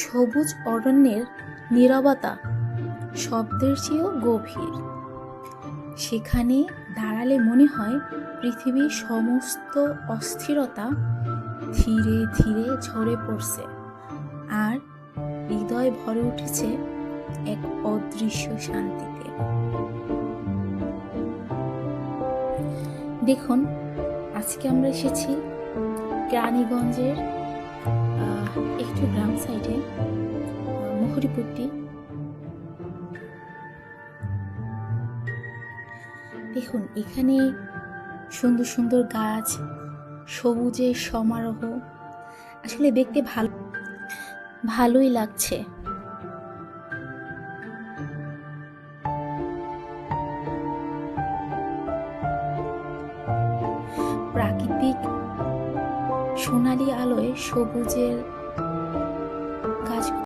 সবুজ অরণ্যের নীরবতা শব্দের চেয়েও গভীর। সেখানে দাঁড়ালে মনে হয় পৃথিবীর সমস্ত অস্থিরতা ধীরে ধীরে ঝরে পড়ছে, আর হৃদয় ভরে উঠেছে এক অদৃশ্য শান্তিতে। দেখুন, আজকে আমরা এসেছি কেরানীগঞ্জের একটু গ্রাম সাইডে, মুহুরীপট্টি। দেখুন, এখানে সুন্দর সুন্দর গাছ, সবুজের সমারোহ, আসলে দেখতে ভালোই লাগছে। প্রাকৃতিক সোনালী আলোয় সবুজের